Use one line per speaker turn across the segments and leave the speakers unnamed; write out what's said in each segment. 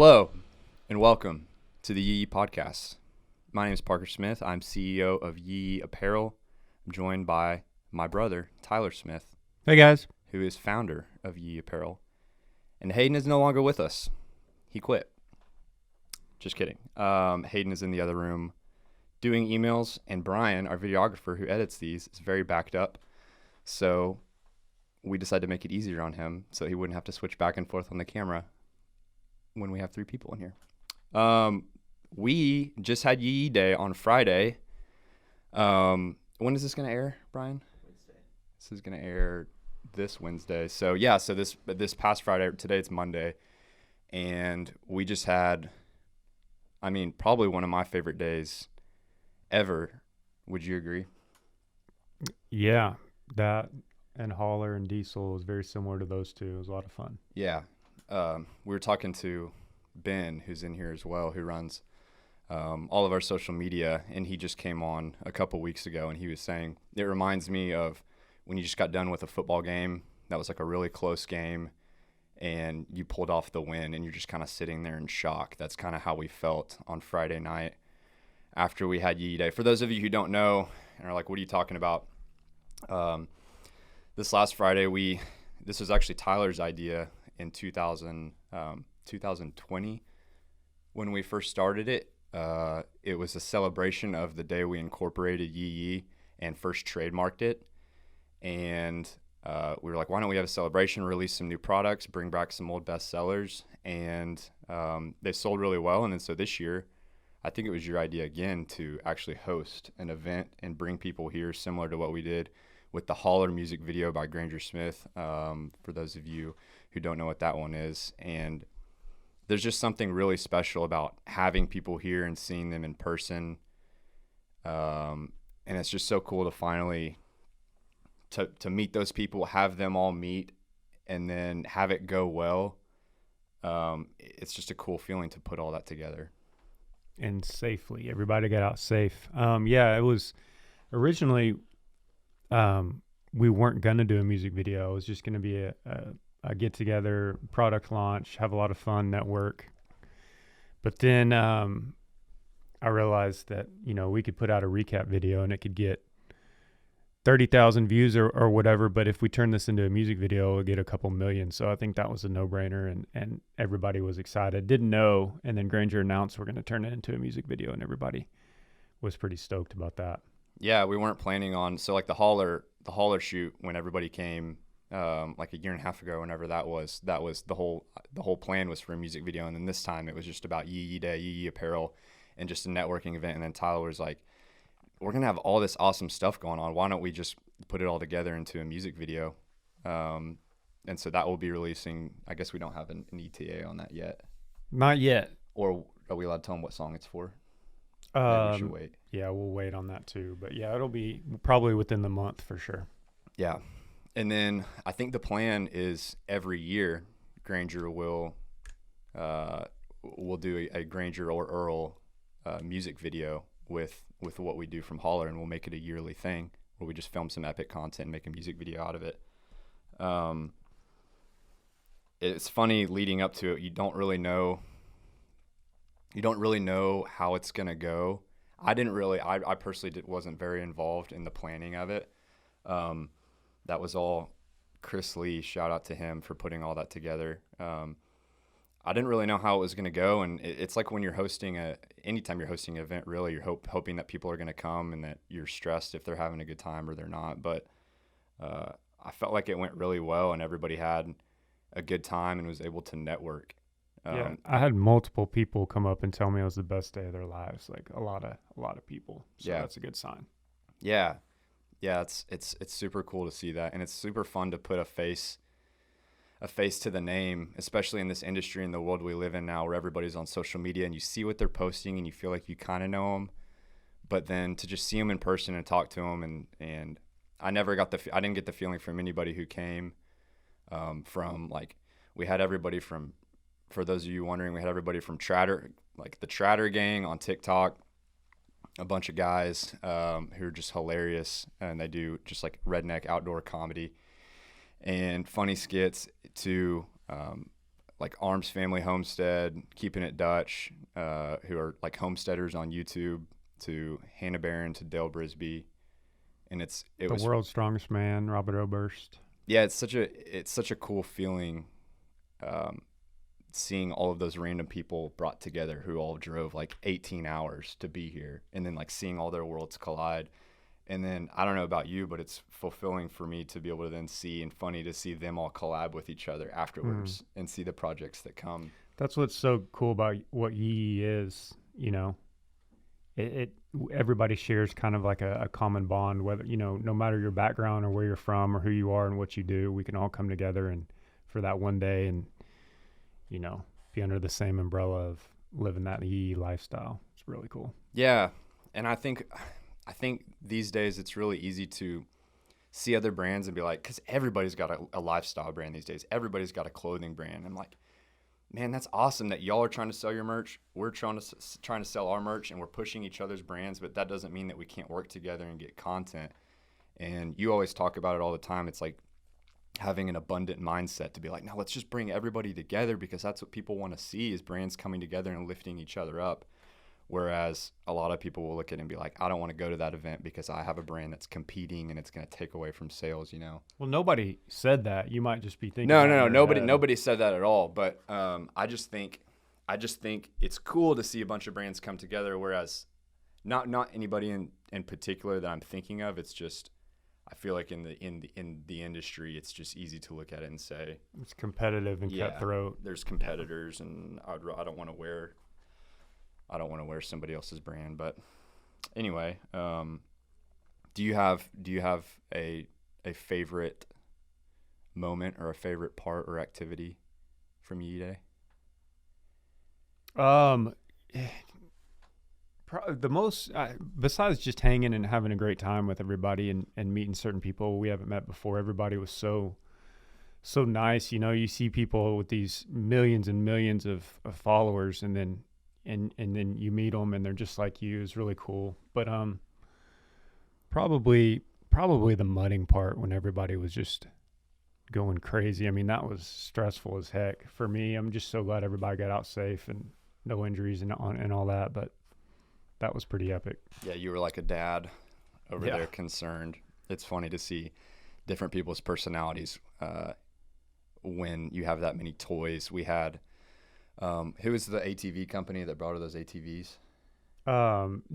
Hello, and welcome to the YEE YEE podcast. My name is Parker Smith. I'm CEO of YEE YEE Apparel. I'm joined by my brother, Tyler Smith,
Hey guys.
who is founder of YEE YEE Apparel. And Hayden is no longer with us. He quit. Just kidding. Hayden is in the other room doing emails, and Brian, our videographer who edits these, is very backed up. So we decided to make it easier on him so he wouldn't have to switch back and forth on the camera when we have three people in here. We just had YEE YEE Day on Friday. When is this going to air, Brian? Wednesday. This is going to air this Wednesday. So this past Friday, today it's Monday, and we just had, probably one of my favorite days ever. Would you agree?
Yeah, that and Holler and Diesel was very similar to those two. It was a lot of fun.
Yeah. We were talking to Ben, who's in here as well, who runs all of our social media, and he just came on a couple weeks ago, and he was saying it reminds me of when you just got done with a football game that was like a really close game, and you pulled off the win, and you're just kind of sitting there in shock. That's kind of how we felt on Friday night after we had YEE YEE Day. For those of you who don't know and are like, what are you talking about? This last Friday, this was actually Tyler's idea in 2020 when we first started it. It was a celebration of the day we incorporated YEE YEE and first trademarked it. And we were like, why don't we have a celebration, release some new products, bring back some old bestsellers? And they sold really well. And then so this year, I think it was your idea again to actually host an event and bring people here similar to what we did with the Holler music video by Granger Smith, for those of you who don't know what that one is. And there's just something really special about having people here and seeing them in person. And it's just so cool to finally to meet those people, have them all meet, and then have it go well. It's just a cool feeling to put all that together.
And safely. Everybody got out safe. It was originally, we weren't going to do a music video. It was just going to be a get-together, product launch, have a lot of fun, network. But then I realized that, we could put out a recap video and it could get 30,000 views or whatever. But if we turn this into a music video, it'll get a couple million. So I think that was a no-brainer, and everybody was excited. Didn't know, and then Granger announced we're going to turn it into a music video, and everybody was pretty stoked about that.
Yeah, we weren't planning on, so like the Holler shoot when everybody came, like a year and a half ago, whenever that was the whole plan was for a music video. And then this time it was just about YEE YEE Day, YEE YEE Apparel, and just a networking event. And then Tyler was like, we're going to have all this awesome stuff going on. Why don't we just put it all together into a music video? And so that will be releasing. I guess we don't have an ETA on that yet.
Not yet.
Or are we allowed to tell them what song it's for?
We
should wait.
Yeah, we'll wait on that too. But yeah, it'll be probably within the month for sure.
Yeah. And then I think the plan is every year Granger will do a Granger or Earl music video with what we do from Holler, and we'll make it a yearly thing where we just film some epic content and make a music video out of it. It's funny leading up to it. You don't really know how it's going to go. I personally wasn't very involved in the planning of it. That was all Chris Lee. Shout out to him for putting all that together. I didn't really know how it was going to go. And it's like when you're anytime you're hosting an event, really, you're hoping that people are going to come and that you're stressed if they're having a good time or they're not. But I felt like it went really well and everybody had a good time and was able to network.
Yeah, I had multiple people come up and tell me it was the best day of their lives. Like a lot of people. So yeah, that's a good sign.
Yeah. Yeah, it's super cool to see that, and it's super fun to put a face to the name, especially in this industry and the world we live in now, where everybody's on social media and you see what they're posting and you feel like you kind of know them, but then to just see them in person and talk to them, and I didn't get the feeling from anybody who came from, like, we had everybody from, for those of you wondering, we had everybody from Tratter, like the Tratter gang on TikTok. A bunch of guys who are just hilarious, and they do just like redneck outdoor comedy and funny skits, to like Arms Family Homestead, Keeping It Dutch, who are like homesteaders on YouTube, to Hannah Barron, to Dale Brisby. And it
The
was,
world's strongest man, Robert Oberst.
yeah, it's such a cool feeling, seeing all of those random people brought together who all drove like 18 hours to be here, and then like seeing all their worlds collide. And then I don't know about you, but it's fulfilling for me to be able to then see, and funny to see them all collab with each other afterwards and see the projects that come.
That's what's so cool about what YEE is. You know, it everybody shares kind of like a common bond. Whether no matter your background or where you're from or who you are and what you do, we can all come together and for that one day and be under the same umbrella of living that YEE lifestyle. It's really cool.
Yeah, and I think these days it's really easy to see other brands and be like, because everybody's got a lifestyle brand these days. Everybody's got a clothing brand. I'm like, man, that's awesome that y'all are trying to sell your merch. We're trying to sell our merch, and we're pushing each other's brands, but that doesn't mean that we can't work together and get content. And you always talk about it all the time. It's like having an abundant mindset to be like, no, let's just bring everybody together, because that's what people want to see, is brands coming together and lifting each other up. Whereas a lot of people will look at it and be like, I don't want to go to that event because I have a brand that's competing and it's going to take away from sales,
Well, nobody said that. You might just be thinking.
No. Nobody said that at all. But I just think it's cool to see a bunch of brands come together. Whereas not anybody in particular that I'm thinking of. It's just, I feel like in the industry, it's just easy to look at it and say
it's competitive and cutthroat.
There's competitors, and I don't want to wear somebody else's brand. But anyway, do you have a favorite moment or a favorite part or activity from YEE Day?
The most, besides just hanging and having a great time with everybody and meeting certain people we haven't met before, everybody was so nice. You see people with these millions and millions of followers, and then you meet them and they're just like you. Is really cool. But probably the mudding part, when everybody was just going crazy. I mean, that was stressful as heck for me. I'm just so glad everybody got out safe and no injuries and all that. But that was pretty epic.
Yeah, you were like a dad over there, concerned. It's funny to see different people's personalities when you have that many toys. We had who was the ATV company that brought her those ATVs?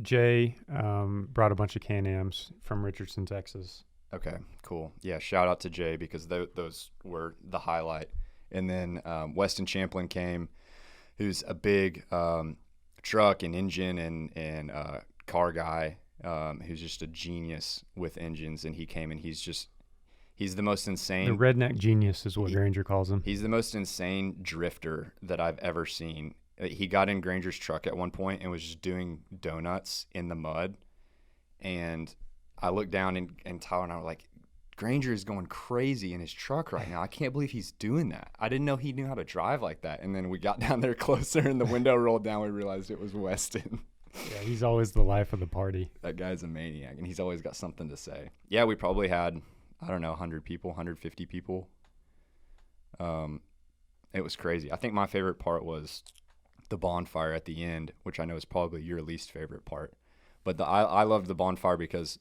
Jay brought a bunch of Can-Ams from Richardson, Texas.
Okay, cool. Yeah, shout out to Jay, because those were the highlight. And then Weston Champlin came, who's a big truck and engine and car guy, who's just a genius with engines. And he came, and he's the most insane.
The redneck genius is what Granger calls him.
He's the most insane drifter that I've ever seen. He got in Granger's truck at one point and was just doing donuts in the mud. And I looked down, and Tyler and I were like, Granger is going crazy in his truck right now. I can't believe he's doing that. I didn't know he knew how to drive like that. And then we got down there closer, and the window rolled down. We realized it was Weston.
Yeah, he's always the life of the party.
That guy's a maniac, and he's always got something to say. Yeah, we probably had, I don't know, 100 people, 150 people. It was crazy. I think my favorite part was the bonfire at the end, which I know is probably your least favorite part. But I loved the bonfire because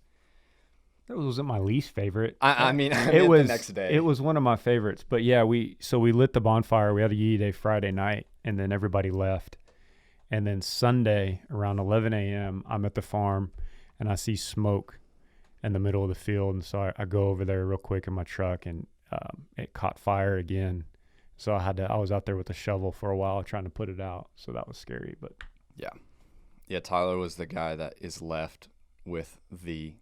that wasn't my least favorite.
I mean it was the next day.
It was one of my favorites. But yeah, we lit the bonfire. We had a YEE Day Friday night, and then everybody left. And then Sunday around 11 a.m., I'm at the farm, and I see smoke in the middle of the field. And so I go over there real quick in my truck, and it caught fire again. So I was out there with a shovel for a while trying to put it out. So that was scary. But
yeah, Tyler was the guy that is left with the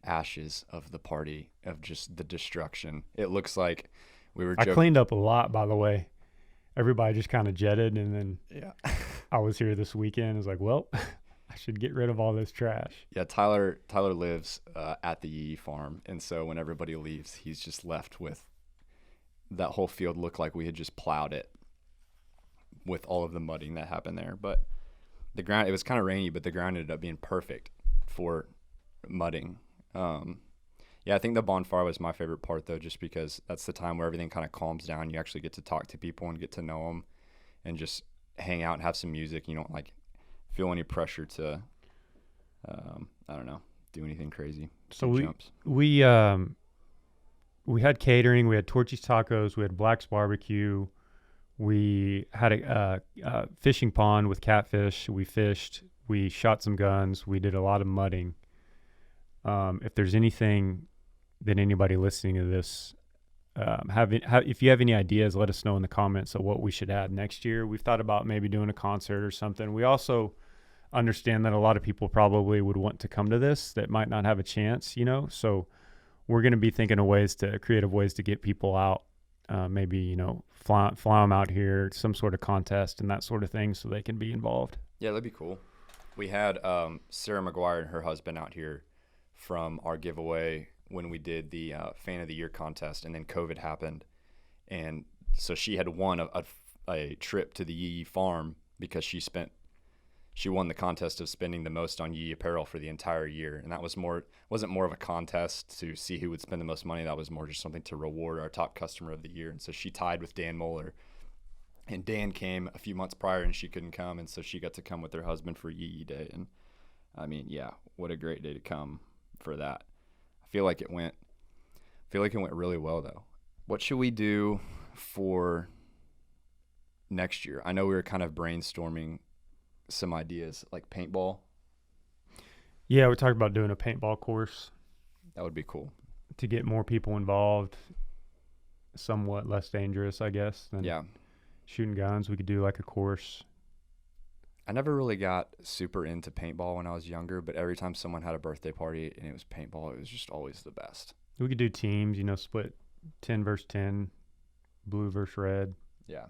ashes of the party, of just the destruction. It looks like we were joking.
I cleaned up a lot, by the way. Everybody just kind of jetted, and then I was here this weekend. I was like, well, I should get rid of all this trash.
Yeah, Tyler lives at the YEE farm, and so when everybody leaves, he's just left with that whole field. Looked like we had just plowed it with all of the mudding that happened there. But the ground, it was kind of rainy, but the ground ended up being perfect for mudding. Yeah, I think the bonfire was my favorite part though, just because that's the time where everything kind of calms down. You actually get to talk to people and get to know them, and just hang out and have some music. You don't like feel any pressure to, I don't know, do anything crazy.
So
Do
we
jumps.
we we had catering. We had Torchy's Tacos. We had Black's Barbecue. We had a fishing pond with catfish. We fished. We shot some guns. We did a lot of mudding. If there's anything that anybody listening to this if you have any ideas, let us know in the comments of what we should add next year. We've thought about maybe doing a concert or something. We also understand that a lot of people probably would want to come to this that might not have a chance, so we're going to be thinking of creative ways to get people out, maybe fly them out here, some sort of contest and that sort of thing, so they can be involved.
Yeah, that'd be cool. We had Sarah McGuire and her husband out here from our giveaway when we did the Fan of the Year contest, and then COVID happened, and so she had won a trip to the Yee Yee farm because she won the contest of spending the most on Yee Yee apparel for the entire year, and that wasn't more of a contest to see who would spend the most money. That was more just something to reward our top customer of the year, and so she tied with Dan Moeller. And Dan came a few months prior and she couldn't come, and so she got to come with her husband for Yee Yee Day. And I mean, yeah, what a great day to come for that. I feel like it went really well though. What should we do for next year? I know we were kind of brainstorming some ideas like paintball.
Yeah, we talked about doing a paintball course
That would be cool.
to get more people involved, somewhat less dangerous, I guess, than
Yeah.
shooting guns. We could do like a course.
I never really got super into paintball when I was younger, but every time someone had a birthday party and it was paintball, it was just always the best.
We could do teams, split 10 versus 10, blue versus red.
Yeah.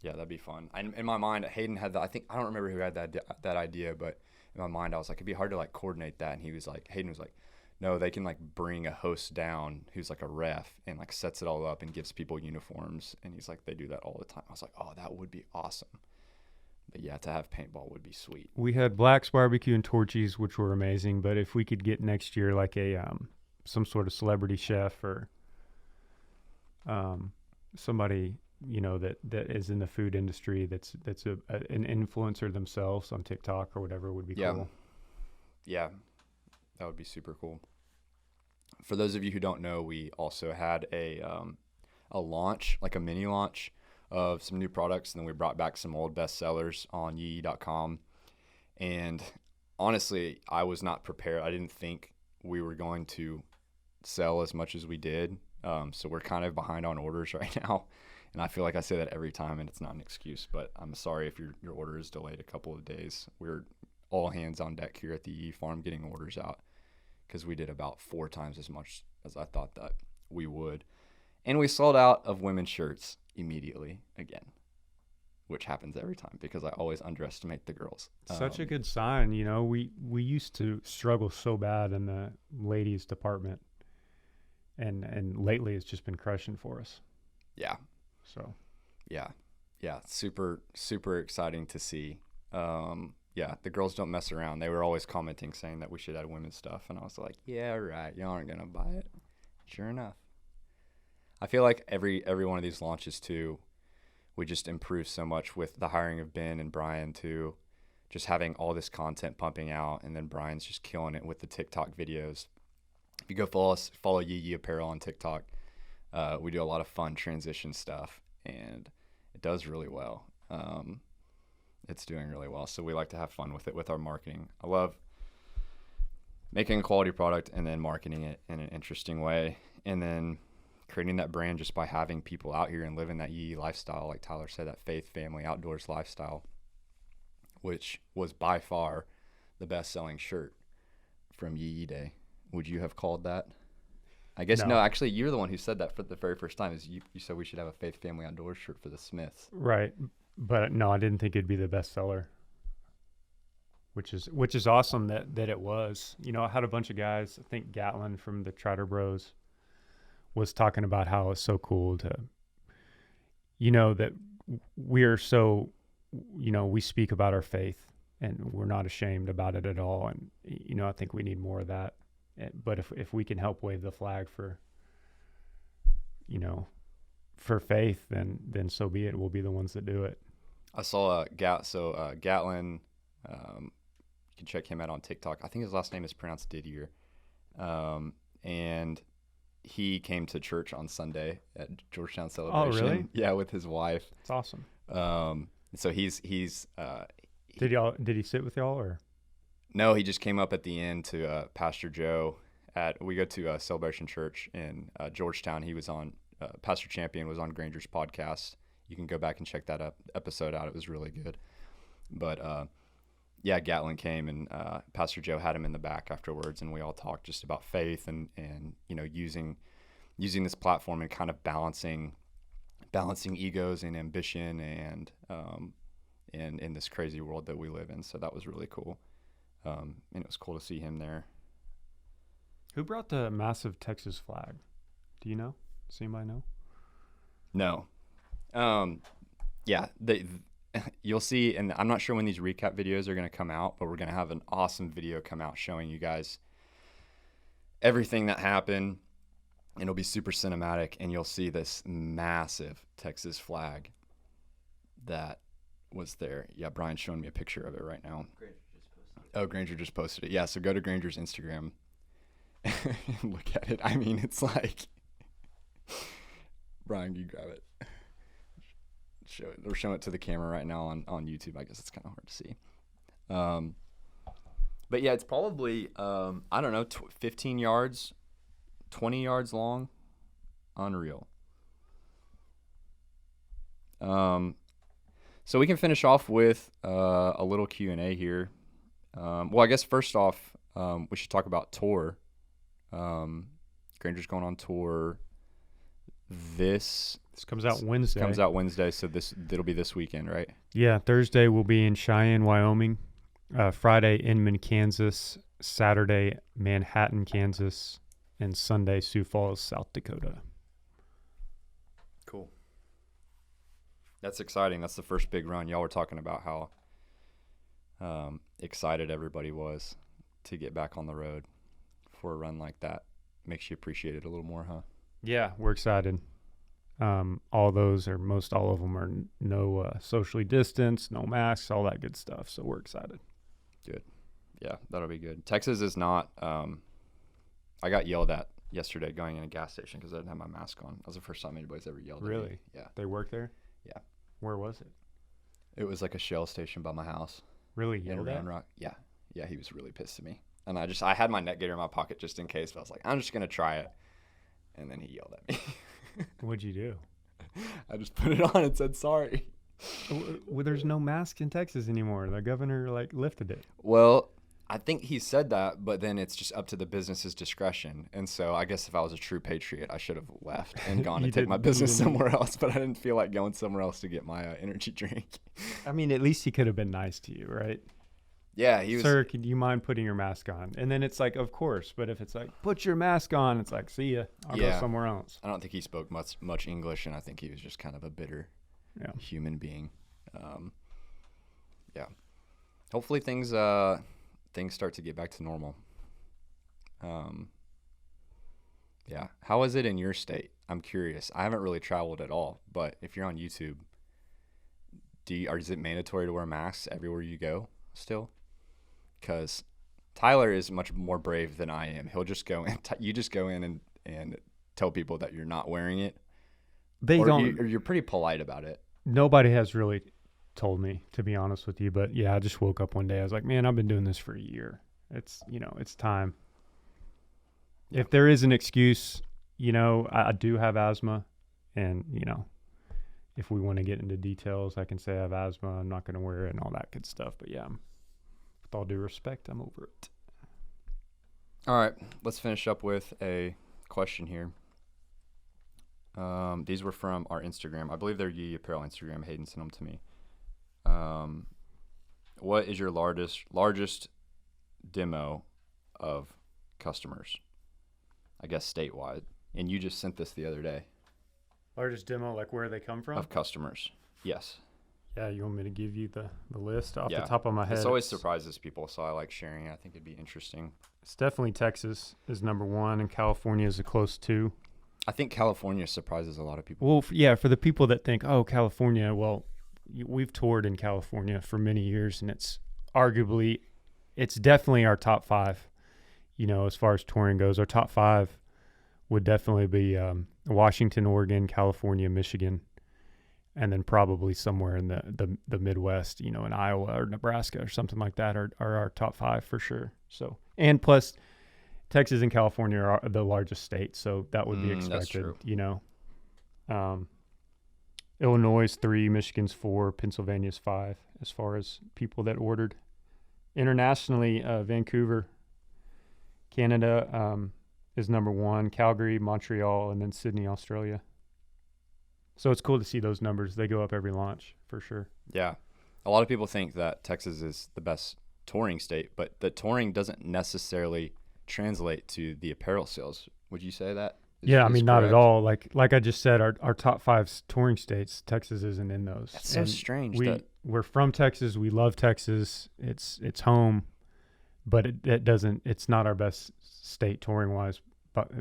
Yeah, that'd be fun. In my mind, Hayden had I don't remember who had that idea, but in my mind, I was like, it'd be hard to like coordinate that. And Hayden was like, no, they can like bring a host down who's like a ref and like sets it all up and gives people uniforms. And he's like, they do that all the time. I was like, oh, that would be awesome. But yeah, to have paintball would be sweet.
We had Black's Barbecue and Torchy's, which were amazing. But if we could get next year like a some sort of celebrity chef or somebody that is in the food industry that's an influencer themselves on TikTok or whatever would be cool.
Yeah, that would be super cool. For those of you who don't know, we also had a launch, like a mini launch of some new products, and then we brought back some old bestsellers on YEE.com. And honestly, I was not prepared. I didn't think we were going to sell as much as we did. So we're kind of behind on orders right now. And I feel like I say that every time, and it's not an excuse, but I'm sorry if your order is delayed a couple of days. We're all hands on deck here at the Yee farm getting orders out because we did about 4 times as much as I thought that we would. And we sold out of women's shirts immediately again, which happens every time because I always underestimate the girls.
Such a good sign. We used to struggle so bad in the ladies department, and lately it's just been crushing for us.
Yeah.
So
yeah, super exciting to see. Yeah, the girls don't mess around. They were always commenting saying that we should add women's stuff, and I was like, yeah, right, y'all aren't gonna buy it. Sure enough. I feel like every one of these launches too, we just improve so much with the hiring of Ben and Brian too, just having all this content pumping out, and then Brian's just killing it with the TikTok videos. If you go follow Yee Yee Apparel on TikTok, we do a lot of fun transition stuff, and it does really well. It's doing really well, so we like to have fun with it with our marketing. I love making a quality product and then marketing it in an interesting way, and then creating that brand just by having people out here and living that Yee Yee lifestyle, like Tyler said, that faith, family, outdoors lifestyle, which was by far the best-selling shirt from Yee Yee Day. Would you have called that? I guess no. Actually, you're the one who said that for the very first time. Is you said we should have a faith, family, outdoors shirt for the Smiths,
right? But no, I didn't think it'd be the bestseller, which is awesome that it was. I had a bunch of guys. I think Gatlin from the Trotter Bros was talking about how it's so cool to, that we are so, we speak about our faith and we're not ashamed about it at all. And, I think we need more of that. But if we can help wave the flag for, for faith, then so be it. We'll be the ones that do it.
I saw Gatlin. You can check him out on TikTok. I think his last name is pronounced Didier. And he came to church on Sunday at Georgetown Celebration.
Oh, really?
Yeah, with his wife.
It's awesome.
So he's
Did he sit with y'all or?
No, he just came up at the end to Pastor Joe we go to Celebration Church in Georgetown. He was on Pastor Champion was on Granger's podcast. You can go back and check that episode out. It was really good. But yeah, Gatlin came and Pastor Joe had him in the back afterwards, and we all talked just about faith and using this platform and kind of balancing egos and ambition and in this crazy world that we live in. So that was really cool. And it was cool to see him there.
Who brought the massive Texas flag? Do you know? Does anybody know?
No. Yeah, you'll see, and I'm not sure when these recap videos are going to come out, but we're going to have an awesome video come out showing you guys everything that happened, and it'll be super cinematic, and you'll see this massive Texas flag that was there. Yeah, Brian's showing me a picture of it right now. Granger just posted it. Yeah, so go to Granger's Instagram and look at it. I mean, it's like, Brian, you grab it. Show it. We're showing it to the camera right now on YouTube. I guess it's kind of hard to see. But yeah, it's probably, I don't know, 15 yards, 20 yards long. Unreal. So we can finish off with a little Q&A here. Well, I guess first off, we should talk about tour. Granger's going on tour This
comes out Wednesday.
So it'll be this weekend, right?
Yeah, Thursday we'll be in Cheyenne, Wyoming. Friday, Inman, Kansas. Saturday, Manhattan, Kansas. And Sunday, Sioux Falls, South Dakota.
Cool. That's exciting. That's the first big run. Y'all were talking about how excited everybody was to get back on the road for a run like that. Makes you appreciate it a little more, huh?
Yeah, we're excited. All those, or most all of them, are no socially distanced, no masks, all that good stuff. So we're excited.
Good. Yeah, that'll be good. Texas is not. I got yelled at yesterday going in a gas station because I didn't have my mask on. That was the first time anybody's ever yelled at me.
Really?
Yeah.
They work there?
Yeah.
Where was it?
It was like a Shell station by my house.
Really yelled at?
Round Rock. Yeah. Yeah, he was really pissed at me. And I had my net gator in my pocket just in case, but I was like, I'm just going to try it. And then he yelled at me.
What'd you do?
I just put it on and said sorry.
Well, there's no mask in Texas anymore. The governor lifted it.
Well, I think he said that, but then it's just up to the business's discretion. And so I guess if I was a true patriot, I should have left and gone and take my business somewhere else. But I didn't feel like going somewhere else to get my energy drink.
I mean, at least he could have been nice to you, right?
Yeah, he was.
Sir, could you mind putting your mask on? And then it's like, of course. But if it's like, put your mask on, it's like, see ya. I'll go somewhere else.
I don't think he spoke much English, and I think he was just kind of a bitter human being. Yeah. Hopefully things start to get back to normal. Yeah. How is it in your state? I'm curious. I haven't really traveled at all, but if you're on YouTube, is it mandatory to wear masks everywhere you go still? Because Tyler is much more brave than I am. He'll just go in. You just go in and tell people that you're not wearing it. You're pretty polite about it.
Nobody has really told me, to be honest with you. But yeah, I just woke up one day. I was like, man, I've been doing this for a year. It's time. Yeah. If there is an excuse, I do have asthma, and if we want to get into details, I can say I have asthma. I'm not going to wear it and all that good stuff. But yeah, with all due respect, I'm over it.
All right, let's finish up with a question here. These were from our Instagram. I believe they're YEE YEE Apparel Instagram. Hayden sent them to me. What is your largest demo of customers? I guess statewide. And you just sent this the other day.
Largest demo, like where they come from?
Of customers. Yes.
Yeah, you want me to give you the list off
Yeah.
the top of my head?
This always surprises people, so I like sharing it. I think it'd be interesting.
It's definitely Texas is number one, and California is a close two.
I think California surprises a lot of people.
Well, yeah, for the people that think, oh, California, well, we've toured in California for many years, and it's definitely our top five, as far as touring goes. Our top five would definitely be Washington, Oregon, California, Michigan, and then probably somewhere in the Midwest, in Iowa or Nebraska or something like that are our top five for sure. So, and plus Texas and California are the largest states, so that would be expected, Illinois is 3, Michigan's 4, Pennsylvania's 5 as far as people that ordered. Internationally, Vancouver, Canada is number 1, Calgary, Montreal, and then Sydney, Australia. So it's cool to see those numbers. They go up every launch for sure.
Yeah. A lot of people think that Texas is the best touring state, but the touring doesn't necessarily translate to the apparel sales. Would you say that?
Yeah, I mean, not at all. Like I just said, our top 5 touring states, Texas isn't in those.
That's so strange.
We're from Texas. We love Texas. It's home, but it's not our best state touring wise, but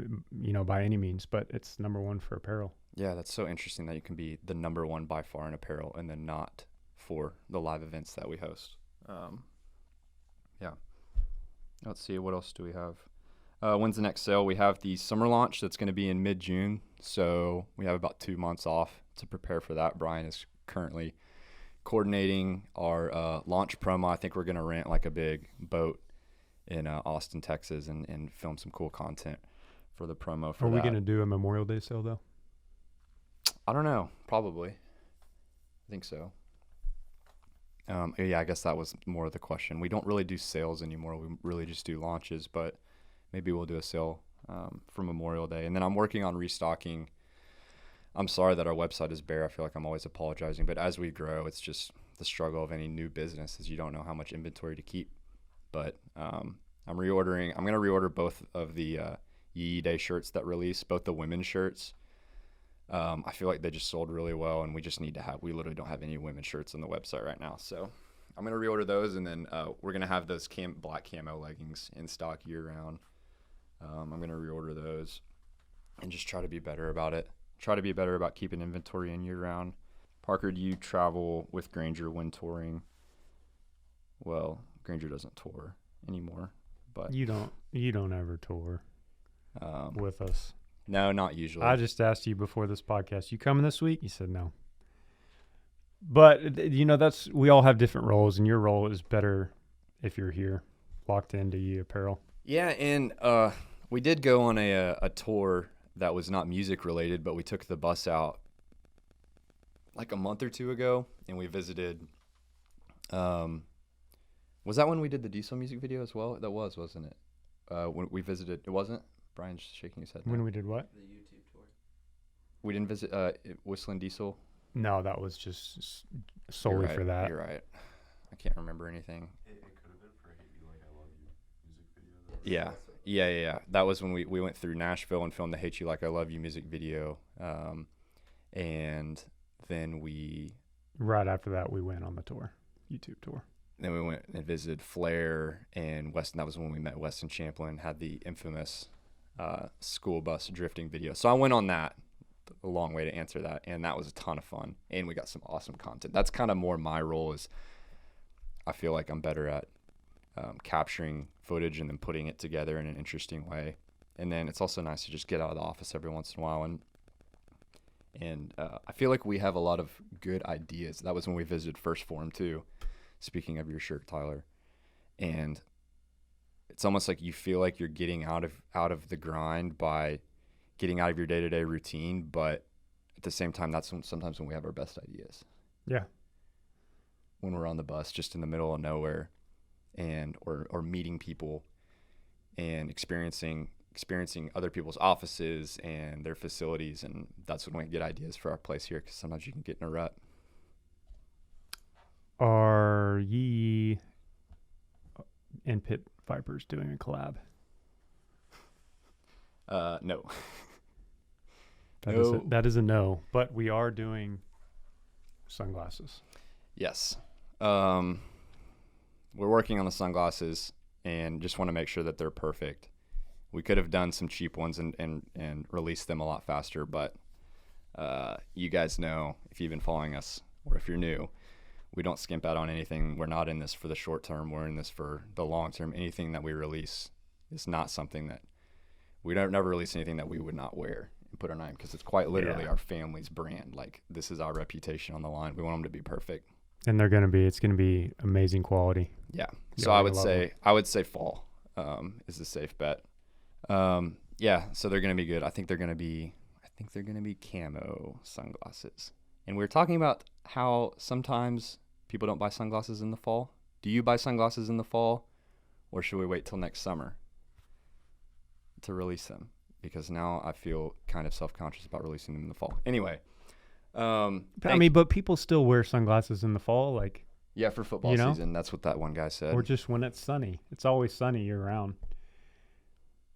by any means, but it's number 1 for apparel.
Yeah, that's so interesting that you can be the number 1 by far in apparel and then not for the live events that we host. Yeah. Let's see, what else do we have? When's the next sale? We have the summer launch that's going to be in mid-June, so we have about 2 months off to prepare for that. Brian is currently coordinating our launch promo. I think we're going to rent like a big boat in Austin, Texas, and film some cool content for the promo for that.
Are we going to do a Memorial Day sale, though?
I don't know. Probably. I think so. Yeah, I guess that was more of the question. We don't really do sales anymore. We really just do launches, but maybe we'll do a sale for Memorial Day. And then I'm working on restocking. I'm sorry that our website is bare. I feel like I'm always apologizing, but as we grow, it's just the struggle of any new business is you don't know how much inventory to keep. But I'm reordering. I'm going to reorder both of the YEE YEE Day shirts that release, both the women's shirts. I feel like they just sold really well, and we literally don't have any women's shirts on the website right now. So I'm going to reorder those, and then we're going to have those black camo leggings in stock year round. I'm going to reorder those and just try to be better about it. Try to be better about keeping inventory in year round. Parker, do you travel with Granger when touring? Well, Granger doesn't tour anymore, but
you don't ever tour with us.
No, not usually.
I just asked you before this podcast, you coming this week? You said no. But, we all have different roles, and your role is better if you're here, locked into YEE Apparel.
Yeah, and we did go on a tour that was not music related, but we took the bus out like a month or 2 ago, and we visited. Was that when we did the Diesel music video as well? That wasn't it? When we visited, it wasn't? Brian's shaking his head now.
When we did what?
The YouTube tour.
We didn't visit Whistling Diesel?
No, that was just solely for that.
You're right. I can't remember anything.
It could have been for Hate You Like I Love You music video.
Yeah. That was when we went through Nashville and filmed the Hate You Like I Love You music video. And then
right after that, we went on the tour, YouTube tour.
Then we went and visited Flair and Weston. That was when we met Weston Champlin, had the infamous school bus drifting video. So I went on that, a long way to answer that, and that was a ton of fun. And we got some awesome content. That's kind of more my role is I feel like I'm better at capturing footage and then putting it together in an interesting way. And then it's also nice to just get out of the office every once in a while. And I feel like we have a lot of good ideas. That was when we visited First Form too. Speaking of your shirt, Tyler. And it's almost like you feel like you're getting out of the grind by getting out of your day-to-day routine, but at the same time, that's sometimes when we have our best ideas.
Yeah.
When we're on the bus just in the middle of nowhere and or meeting people and experiencing other people's offices and their facilities, and that's when we get ideas for our place here, because sometimes you can get in a rut.
Are YEE and Pit Vipers doing a collab?
No.
That is a no, but we are doing sunglasses.
Yes. We're working on the sunglasses and just want to make sure that they're perfect. We could have done some cheap ones and released them a lot faster, but you guys know, if you've been following us or if you're new, we don't skimp out on anything. We're not in this for the short term. We're in this for the long term. Anything that we release is not something that we don't never release anything that we would not wear and put our name, because it's quite literally our family's brand. Like, this is our reputation on the line. We want them to be perfect.
And it's going to be amazing quality.
Yeah.
Yeah,
So
I
would say fall is a safe bet. Yeah. So they're going to be good. I think they're going to be camo sunglasses. And we were talking about how sometimes people don't buy sunglasses in the fall. Do you buy sunglasses in the fall, or should we wait till next summer to release them? Because now I feel kind of self-conscious about releasing them in the fall. Anyway.
But people still wear sunglasses in the fall, like.
Yeah, for football season. That's what that one guy said.
Or just when it's sunny. It's always sunny year round.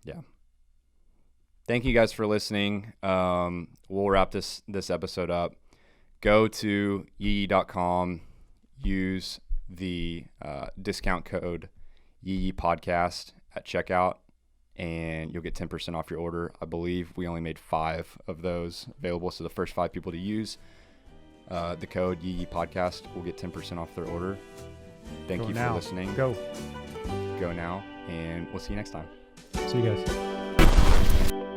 Yeah. Thank you guys for listening. We'll wrap this episode up. Go to yeeyee.com. Use the discount code YEE podcast at checkout, and you'll get 10% off your order. I believe we only made 5 of those available, so the first 5 people to use the code YEE podcast will get 10% off their order. Thank you for listening. Go now, and we'll see you next time.
See you guys.